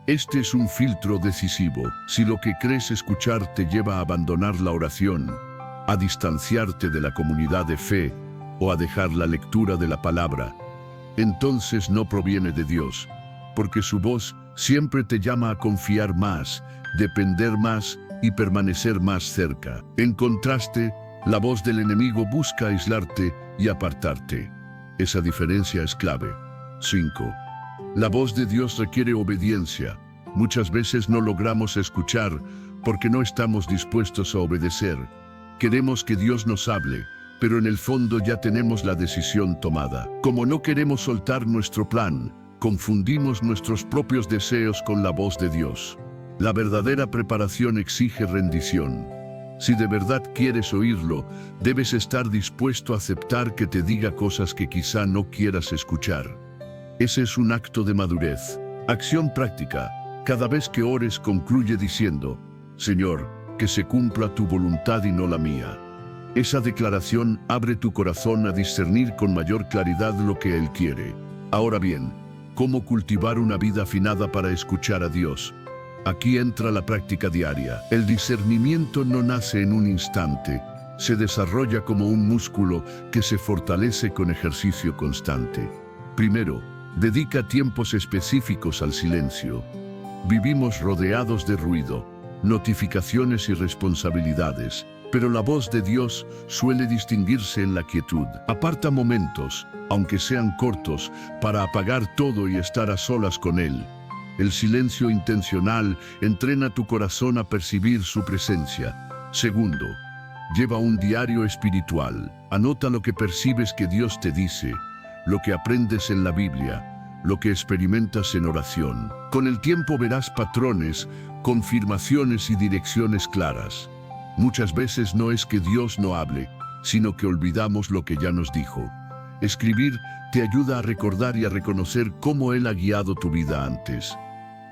Este es un filtro decisivo. Si lo que crees escuchar te lleva a abandonar la oración, a distanciarte de la comunidad de fe o a dejar la lectura de la palabra, entonces no proviene de Dios, porque su voz siempre te llama a confiar más, depender más y permanecer más cerca. En contraste, la voz del enemigo busca aislarte y apartarte. Esa diferencia es clave. 5. La voz de Dios requiere obediencia. Muchas veces no logramos escuchar porque no estamos dispuestos a obedecer. Queremos que Dios nos hable, pero en el fondo ya tenemos la decisión tomada. Como no queremos soltar nuestro plan, confundimos nuestros propios deseos con la voz de Dios. La verdadera preparación exige rendición. Si de verdad quieres oírlo, debes estar dispuesto a aceptar que te diga cosas que quizá no quieras escuchar. Ese es un acto de madurez. Acción práctica. Cada vez que ores, concluye diciendo: Señor, que se cumpla tu voluntad y no la mía. Esa declaración abre tu corazón a discernir con mayor claridad lo que Él quiere. Ahora bien, ¿cómo cultivar una vida afinada para escuchar a Dios? Aquí entra la práctica diaria. El discernimiento no nace en un instante, se desarrolla como un músculo que se fortalece con ejercicio constante. Primero, dedica tiempos específicos al silencio. Vivimos rodeados de ruido, notificaciones y responsabilidades, pero la voz de Dios suele distinguirse en la quietud. Aparta momentos, aunque sean cortos, para apagar todo y estar a solas con Él. El silencio intencional entrena tu corazón a percibir su presencia. Segundo, lleva un diario espiritual. Anota lo que percibes que Dios te dice, lo que aprendes en la Biblia, lo que experimentas en oración. Con el tiempo verás patrones, confirmaciones y direcciones claras. Muchas veces no es que Dios no hable, sino que olvidamos lo que ya nos dijo. Escribir te ayuda a recordar y a reconocer cómo Él ha guiado tu vida antes.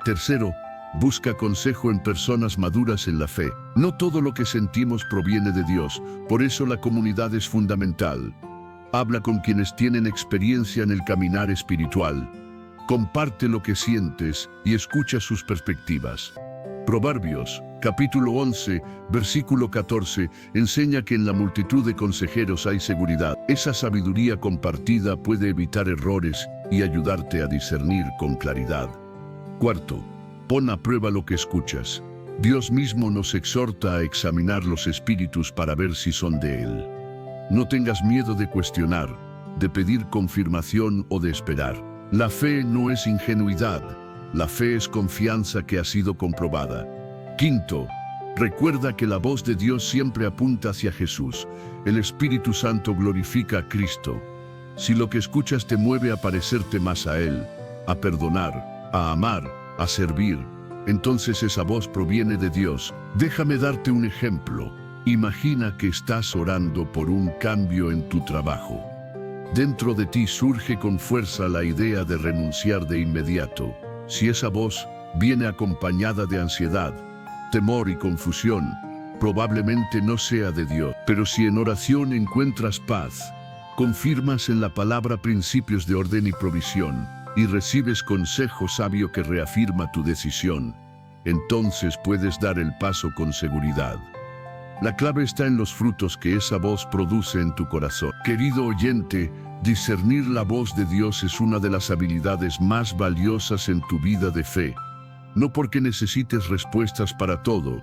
Tercero, busca consejo en personas maduras en la fe. No todo lo que sentimos proviene de Dios, por eso la comunidad es fundamental. Habla con quienes tienen experiencia en el caminar espiritual. Comparte lo que sientes y escucha sus perspectivas. Proverbios, capítulo 11, versículo 14, enseña que en la multitud de consejeros hay seguridad. Esa sabiduría compartida puede evitar errores y ayudarte a discernir con claridad. Cuarto, pon a prueba lo que escuchas. Dios mismo nos exhorta a examinar los espíritus para ver si son de Él. No tengas miedo de cuestionar, de pedir confirmación o de esperar. La fe no es ingenuidad. La fe es confianza que ha sido comprobada. Quinto, recuerda que la voz de Dios siempre apunta hacia Jesús. El Espíritu Santo glorifica a Cristo. Si lo que escuchas te mueve a parecerte más a Él, a perdonar, a amar, a servir, entonces esa voz proviene de Dios. Déjame darte un ejemplo. Imagina que estás orando por un cambio en tu trabajo. Dentro de ti surge con fuerza la idea de renunciar de inmediato. Si esa voz viene acompañada de ansiedad, temor y confusión, probablemente no sea de Dios. Pero si en oración encuentras paz, confirmas en la palabra principios de orden y provisión, y recibes consejo sabio que reafirma tu decisión, entonces puedes dar el paso con seguridad. La clave está en los frutos que esa voz produce en tu corazón. Querido oyente, discernir la voz de Dios es una de las habilidades más valiosas en tu vida de fe. No porque necesites respuestas para todo,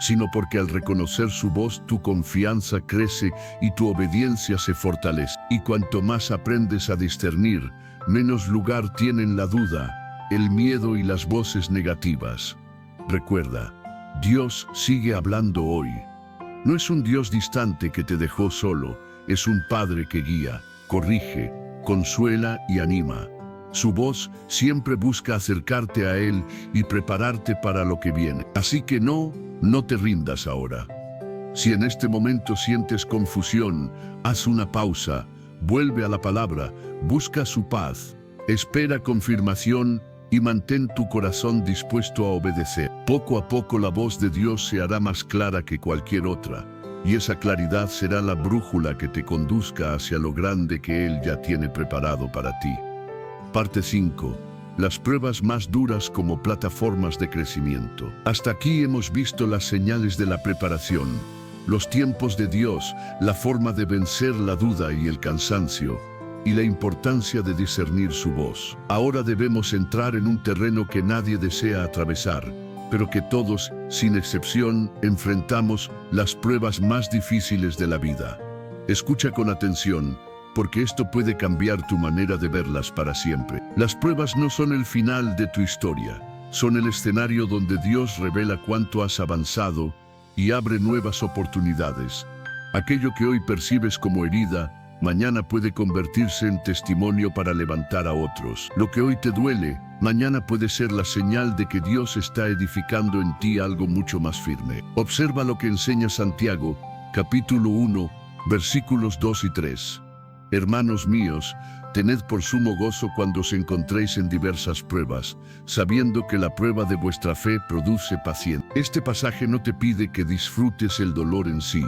sino porque al reconocer su voz tu confianza crece y tu obediencia se fortalece. Y cuanto más aprendes a discernir, menos lugar tienen la duda, el miedo y las voces negativas. Recuerda, Dios sigue hablando hoy. No es un Dios distante que te dejó solo, es un Padre que guía, corrige, consuela y anima. Su voz siempre busca acercarte a Él y prepararte para lo que viene. Así que no te rindas ahora. Si en este momento sientes confusión, haz una pausa, vuelve a la palabra, busca su paz, Espera confirmación y mantén tu corazón dispuesto a obedecer. Poco a poco la voz de Dios se hará más clara que cualquier otra, y esa claridad será la brújula que te conduzca hacia lo grande que Él ya tiene preparado para ti. Parte 5. Las pruebas más duras como plataformas de crecimiento. Hasta aquí hemos visto las señales de la preparación, los tiempos de Dios, la forma de vencer la duda y el cansancio, y la importancia de discernir su voz. Ahora debemos entrar en un terreno que nadie desea atravesar, pero que todos, sin excepción, enfrentamos: las pruebas más difíciles de la vida. Escucha con atención, porque esto puede cambiar tu manera de verlas para siempre. Las pruebas no son el final de tu historia, son el escenario donde Dios revela cuánto has avanzado y abre nuevas oportunidades. Aquello que hoy percibes como herida, mañana puede convertirse en testimonio para levantar a otros. Lo que hoy te duele, mañana puede ser la señal de que Dios está edificando en ti algo mucho más firme. Observa lo que enseña Santiago, capítulo 1, versículos 2 y 3. Hermanos míos, tened por sumo gozo cuando os encontréis en diversas pruebas, sabiendo que la prueba de vuestra fe produce paciencia. Este pasaje no te pide que disfrutes el dolor en sí,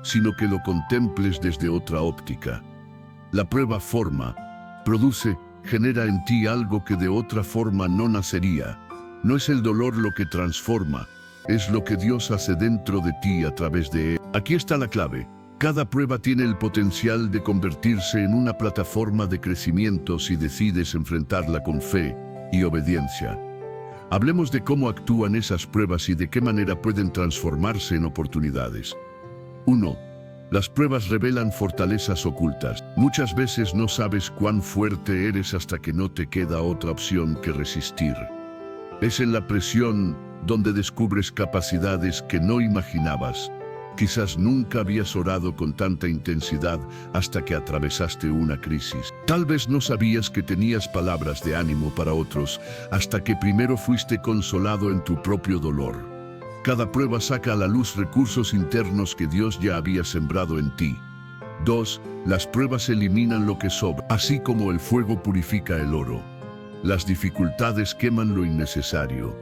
sino que lo contemples desde otra óptica. La prueba forma, produce, genera en ti algo que de otra forma no nacería. No es el dolor lo que transforma, es lo que Dios hace dentro de ti a través de él. Aquí está la clave. Cada prueba tiene el potencial de convertirse en una plataforma de crecimiento si decides enfrentarla con fe y obediencia. Hablemos de cómo actúan esas pruebas y de qué manera pueden transformarse en oportunidades. 1. Las pruebas revelan fortalezas ocultas. Muchas veces no sabes cuán fuerte eres hasta que no te queda otra opción que resistir. Es en la presión donde descubres capacidades que no imaginabas. Quizás nunca habías orado con tanta intensidad hasta que atravesaste una crisis. Tal vez no sabías que tenías palabras de ánimo para otros hasta que primero fuiste consolado en tu propio dolor. Cada prueba saca a la luz recursos internos que Dios ya había sembrado en ti. 2. Las pruebas eliminan lo que sobra, así como el fuego purifica el oro. Las dificultades queman lo innecesario.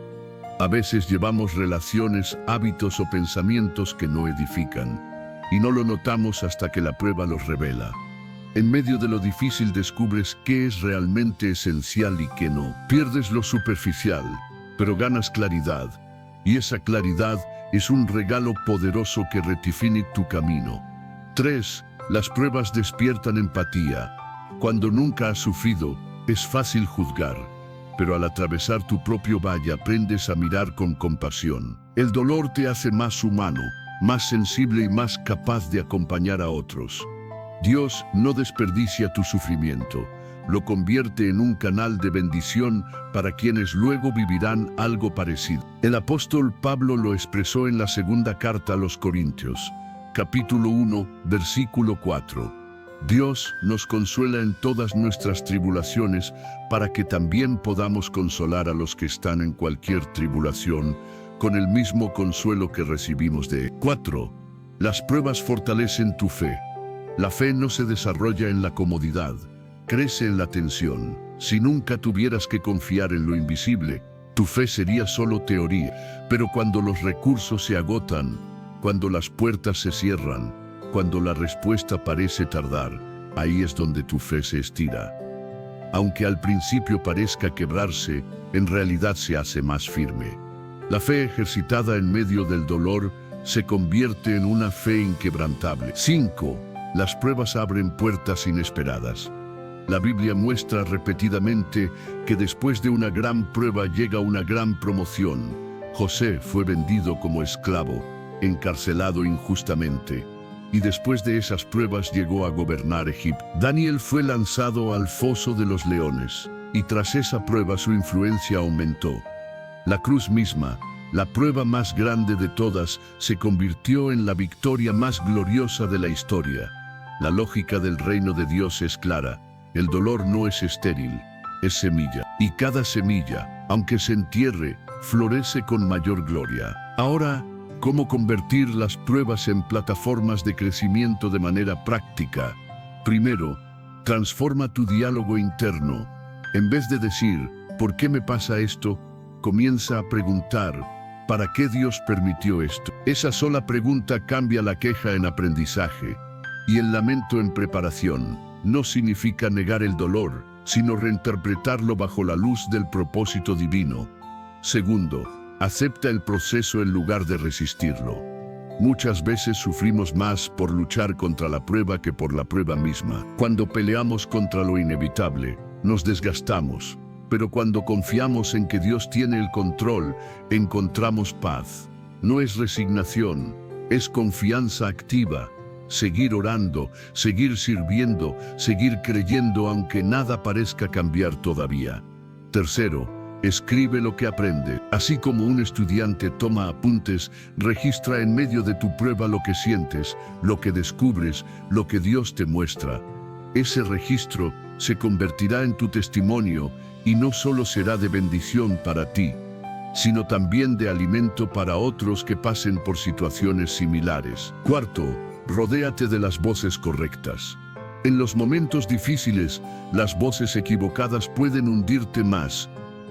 A veces llevamos relaciones, hábitos o pensamientos que no edifican, y no lo notamos hasta que la prueba los revela. En medio de lo difícil descubres qué es realmente esencial y qué no. Pierdes lo superficial, pero ganas claridad, y esa claridad es un regalo poderoso que redefine tu camino. 3. Las pruebas despiertan empatía. Cuando nunca has sufrido, es fácil juzgar. Pero al atravesar tu propio valle aprendes a mirar con compasión. El dolor te hace más humano, más sensible y más capaz de acompañar a otros. Dios no desperdicia tu sufrimiento, lo convierte en un canal de bendición para quienes luego vivirán algo parecido. El apóstol Pablo lo expresó en la segunda carta a los Corintios, capítulo 1, versículo 4. Dios nos consuela en todas nuestras tribulaciones para que también podamos consolar a los que están en cualquier tribulación con el mismo consuelo que recibimos de Él. 4. Las pruebas fortalecen tu fe. La fe no se desarrolla en la comodidad, crece en la tensión. Si nunca tuvieras que confiar en lo invisible, tu fe sería solo teoría. Pero cuando los recursos se agotan, cuando las puertas se cierran, cuando la respuesta parece tardar, ahí es donde tu fe se estira. Aunque al principio parezca quebrarse, en realidad se hace más firme. La fe ejercitada en medio del dolor se convierte en una fe inquebrantable. 5. Las pruebas abren puertas inesperadas. La Biblia muestra repetidamente que después de una gran prueba llega una gran promoción. José fue vendido como esclavo, encarcelado injustamente, y después de esas pruebas llegó a gobernar Egipto. Daniel fue lanzado al foso de los leones, y tras esa prueba su influencia aumentó. La cruz misma, la prueba más grande de todas, se convirtió en la victoria más gloriosa de la historia. La lógica del reino de Dios es clara. El dolor no es estéril, es semilla. Y cada semilla, aunque se entierre, florece con mayor gloria. Ahora, ¿cómo convertir las pruebas en plataformas de crecimiento de manera práctica? Primero, transforma tu diálogo interno. En vez de decir, ¿por qué me pasa esto?, comienza a preguntar, ¿para qué Dios permitió esto? Esa sola pregunta cambia la queja en aprendizaje y el lamento en preparación. No significa negar el dolor, sino reinterpretarlo bajo la luz del propósito divino. Segundo, acepta el proceso en lugar de resistirlo. Muchas veces sufrimos más por luchar contra la prueba que por la prueba misma. Cuando peleamos contra lo inevitable, nos desgastamos, pero cuando confiamos en que Dios tiene el control, encontramos paz. No es resignación, es confianza activa. Seguir orando, seguir sirviendo, seguir creyendo aunque nada parezca cambiar todavía. Tercero, escribe lo que aprende. Así como un estudiante toma apuntes, registra en medio de tu prueba lo que sientes, lo que descubres, lo que Dios te muestra. Ese registro se convertirá en tu testimonio y no solo será de bendición para ti, sino también de alimento para otros que pasen por situaciones similares. Cuarto, rodéate de las voces correctas. En los momentos difíciles, las voces equivocadas pueden hundirte más.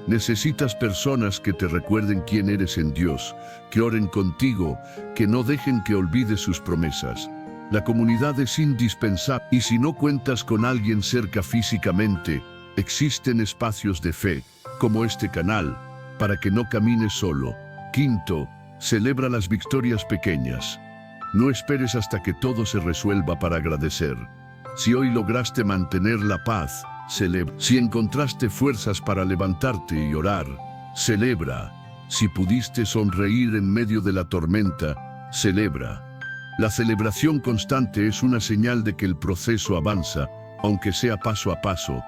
Necesitas personas que te recuerden quién eres en Dios, que oren contigo, que no dejen que olvides sus promesas. La comunidad es indispensable y si no cuentas con alguien cerca físicamente, existen espacios de fe, como este canal, para que no camines solo. Quinto, celebra las victorias pequeñas. No esperes hasta que todo se resuelva para agradecer. Si hoy lograste mantener la paz, celebra. Si encontraste fuerzas para levantarte y orar, celebra. Si pudiste sonreír en medio de la tormenta, celebra. La celebración constante es una señal de que el proceso avanza, aunque sea paso a paso.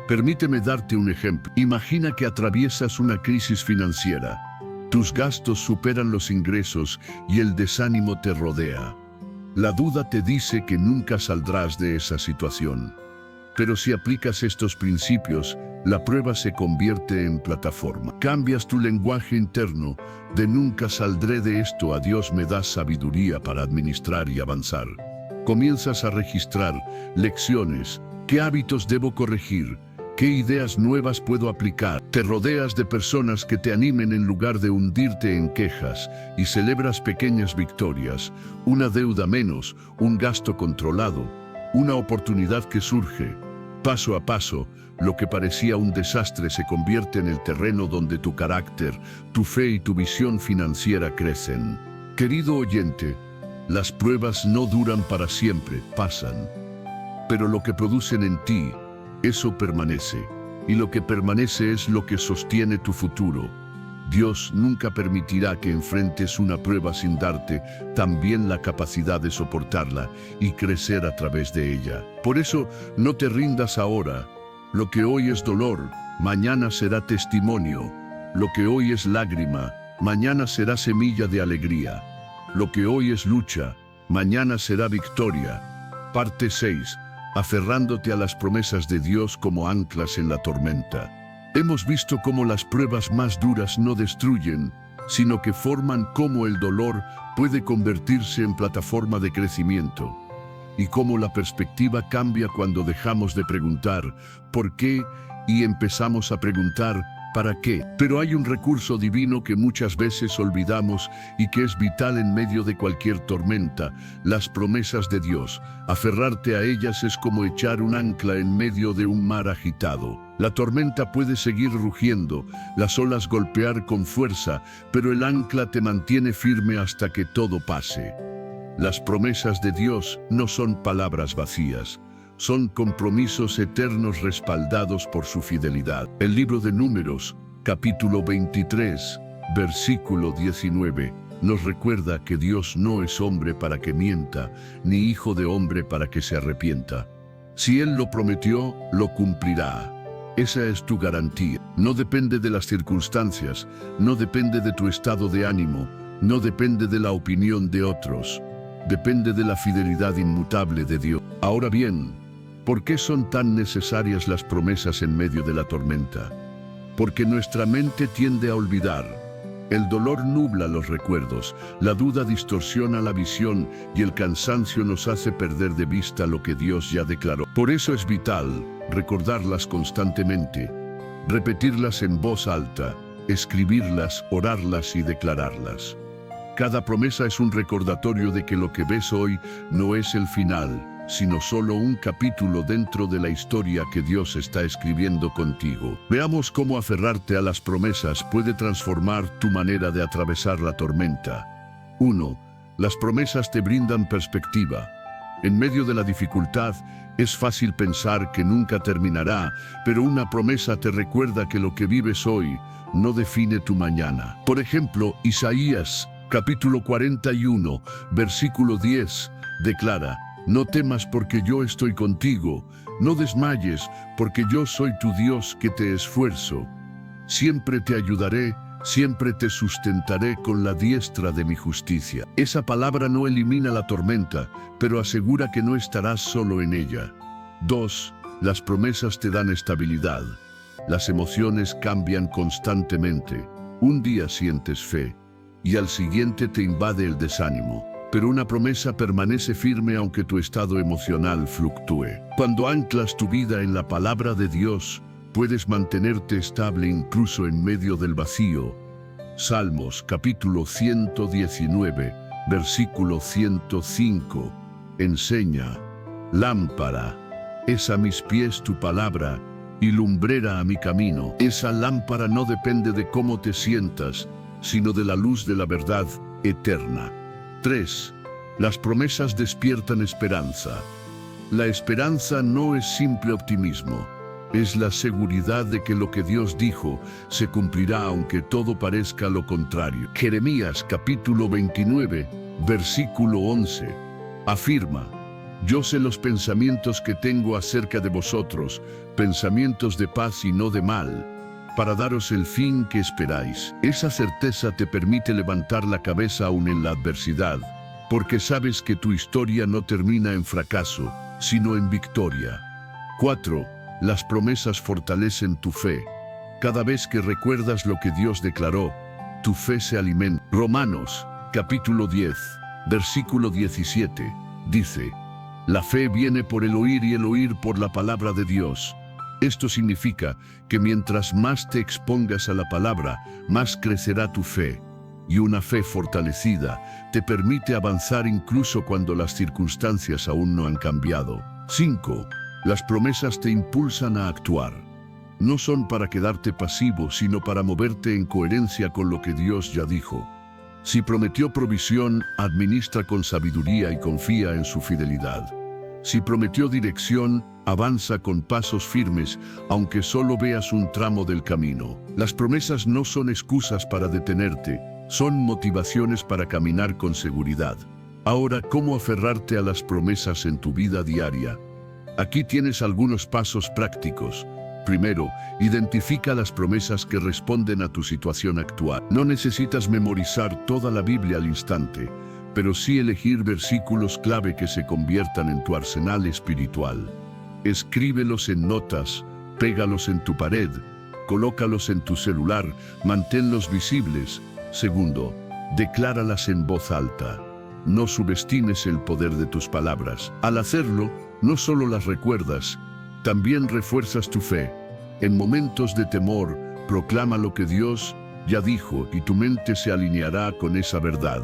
Permíteme darte un ejemplo. Imagina que atraviesas una crisis financiera. Tus gastos superan los ingresos y el desánimo te rodea. La duda te dice que nunca saldrás de esa situación. Pero si aplicas estos principios, la prueba se convierte en plataforma. Cambias tu lenguaje interno, de nunca saldré de esto a Dios me da sabiduría para administrar y avanzar. Comienzas a registrar lecciones, qué hábitos debo corregir, qué ideas nuevas puedo aplicar. Te rodeas de personas que te animen en lugar de hundirte en quejas y celebras pequeñas victorias, una deuda menos, un gasto controlado, una oportunidad que surge. Paso a paso, lo que parecía un desastre se convierte en el terreno donde tu carácter, tu fe y tu visión financiera crecen. Querido oyente, las pruebas no duran para siempre, pasan. Pero lo que producen en ti, eso permanece. Y lo que permanece es lo que sostiene tu futuro. Dios nunca permitirá que enfrentes una prueba sin darte también la capacidad de soportarla y crecer a través de ella. Por eso, no te rindas ahora. Lo que hoy es dolor, mañana será testimonio. Lo que hoy es lágrima, mañana será semilla de alegría. Lo que hoy es lucha, mañana será victoria. Parte 6. Aferrándote a las promesas de Dios como anclas en la tormenta. Hemos visto cómo las pruebas más duras no destruyen, sino que forman cómo el dolor puede convertirse en plataforma de crecimiento. Y cómo la perspectiva cambia cuando dejamos de preguntar ¿por qué? Y empezamos a preguntar ¿para qué? Pero hay un recurso divino que muchas veces olvidamos y que es vital en medio de cualquier tormenta, las promesas de Dios. Aferrarte a ellas es como echar un ancla en medio de un mar agitado. La tormenta puede seguir rugiendo, las olas golpear con fuerza, pero el ancla te mantiene firme hasta que todo pase. Las promesas de Dios no son palabras vacías. Son compromisos eternos respaldados por su fidelidad. El libro de Números, capítulo 23, versículo 19, nos recuerda que Dios no es hombre para que mienta, ni hijo de hombre para que se arrepienta. Si Él lo prometió, lo cumplirá. Esa es tu garantía. No depende de las circunstancias, no depende de tu estado de ánimo, no depende de la opinión de otros. Depende de la fidelidad inmutable de Dios. Ahora bien, ¿por qué son tan necesarias las promesas en medio de la tormenta? Porque nuestra mente tiende a olvidar. El dolor nubla los recuerdos, la duda distorsiona la visión y el cansancio nos hace perder de vista lo que Dios ya declaró. Por eso es vital recordarlas constantemente. repetirlas en voz alta, escribirlas, orarlas y declararlas. Cada promesa es un recordatorio de que lo que ves hoy no es el final, sino solo un capítulo dentro de la historia que Dios está escribiendo contigo. Veamos cómo aferrarte a las promesas puede transformar tu manera de atravesar la tormenta. 1. Las promesas te brindan perspectiva. En medio de la dificultad, es fácil pensar que nunca terminará, pero una promesa te recuerda que lo que vives hoy no define tu mañana. Por ejemplo, Isaías, capítulo 41, versículo 10, declara: no temas porque yo estoy contigo, no desmayes porque yo soy tu Dios que te esfuerzo. Siempre te ayudaré, siempre te sustentaré con la diestra de mi justicia. Esa palabra no elimina la tormenta, pero asegura que no estarás solo en ella. 2. Las promesas te dan estabilidad. Las emociones cambian constantemente. Un día sientes fe y al siguiente te invade el desánimo. Pero una promesa permanece firme aunque tu estado emocional fluctúe. Cuando anclas tu vida en la palabra de Dios, puedes mantenerte estable incluso en medio del vacío. Salmos capítulo 119, versículo 105. Enseña: lámpara es a mis pies tu palabra y lumbrera a mi camino. Esa lámpara no depende de cómo te sientas, sino de la luz de la verdad eterna. 3. Las promesas despiertan esperanza. La esperanza no es simple optimismo, es la seguridad de que lo que Dios dijo se cumplirá aunque todo parezca lo contrario. Jeremías capítulo 29, versículo 11, afirma: yo sé los pensamientos que tengo acerca de vosotros, pensamientos de paz y no de mal, para daros el fin que esperáis. Esa certeza te permite levantar la cabeza aún en la adversidad, porque sabes que tu historia no termina en fracaso, sino en victoria. 4. Las promesas fortalecen tu fe. Cada vez que recuerdas lo que Dios declaró, tu fe se alimenta. Romanos, capítulo 10, versículo 17, dice: la fe viene por el oír y el oír por la palabra de Dios. Esto significa que mientras más te expongas a la palabra, más crecerá tu fe. Y una fe fortalecida te permite avanzar incluso cuando las circunstancias aún no han cambiado. 5. Las promesas te impulsan a actuar. No son para quedarte pasivo, sino para moverte en coherencia con lo que Dios ya dijo. Si prometió provisión, administra con sabiduría y confía en su fidelidad. Si prometió dirección, avanza con pasos firmes, aunque solo veas un tramo del camino. Las promesas no son excusas para detenerte, son motivaciones para caminar con seguridad. Ahora, ¿cómo aferrarte a las promesas en tu vida diaria? Aquí tienes algunos pasos prácticos. Primero, identifica las promesas que responden a tu situación actual. No necesitas memorizar toda la Biblia al instante, pero sí elegir versículos clave que se conviertan en tu arsenal espiritual. Escríbelos en notas, pégalos en tu pared, colócalos en tu celular, manténlos visibles. Segundo, decláralas en voz alta. No subestimes el poder de tus palabras. Al hacerlo, no solo las recuerdas, también refuerzas tu fe. En momentos de temor, proclama lo que Dios ya dijo y tu mente se alineará con esa verdad.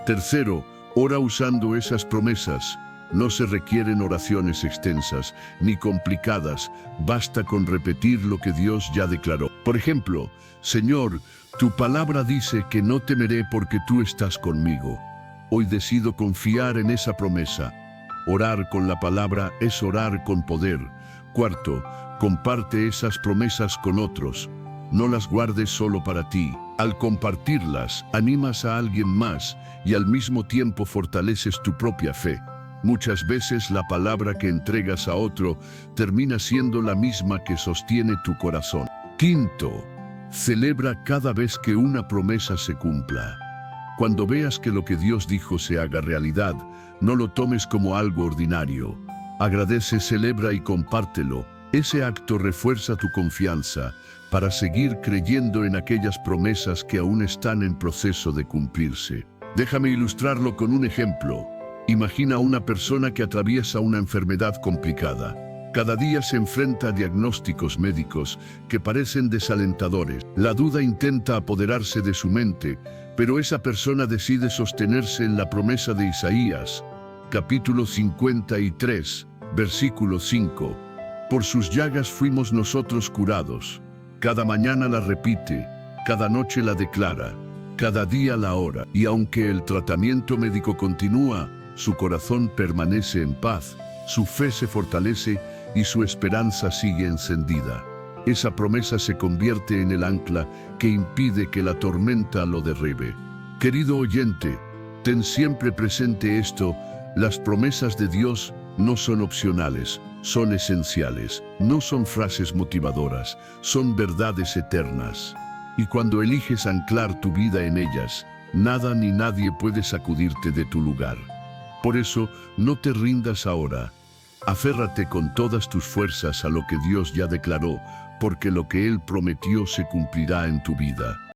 Tercero, ora usando esas promesas. No se requieren oraciones extensas ni complicadas, basta con repetir lo que Dios ya declaró. Por ejemplo, Señor, tu palabra dice que no temeré porque tú estás conmigo. Hoy decido confiar en esa promesa. Orar con la palabra es orar con poder. Cuarto, comparte esas promesas con otros. No las guardes solo para ti. Al compartirlas, animas a alguien más y al mismo tiempo fortaleces tu propia fe. Muchas veces la palabra que entregas a otro termina siendo la misma que sostiene tu corazón. Quinto, celebra cada vez que una promesa se cumpla. Cuando veas que lo que Dios dijo se haga realidad, no lo tomes como algo ordinario. Agradece, celebra y compártelo. Ese acto refuerza tu confianza para seguir creyendo en aquellas promesas que aún están en proceso de cumplirse. Déjame ilustrarlo con un ejemplo. Imagina a una persona que atraviesa una enfermedad complicada. Cada día se enfrenta a diagnósticos médicos que parecen desalentadores. La duda intenta apoderarse de su mente, pero esa persona decide sostenerse en la promesa de Isaías, capítulo 53, versículo 5. Por sus llagas fuimos nosotros curados. Cada mañana la repite, cada noche la declara, cada día la ora. Y aunque el tratamiento médico continúa, su corazón permanece en paz, su fe se fortalece y su esperanza sigue encendida. Esa promesa se convierte en el ancla que impide que la tormenta lo derribe. Querido oyente, ten siempre presente esto: las promesas de Dios no son opcionales, son esenciales. No son frases motivadoras, son verdades eternas. Y cuando eliges anclar tu vida en ellas, nada ni nadie puede sacudirte de tu lugar. Por eso, no te rindas ahora. Aférrate con todas tus fuerzas a lo que Dios ya declaró, porque lo que Él prometió se cumplirá en tu vida.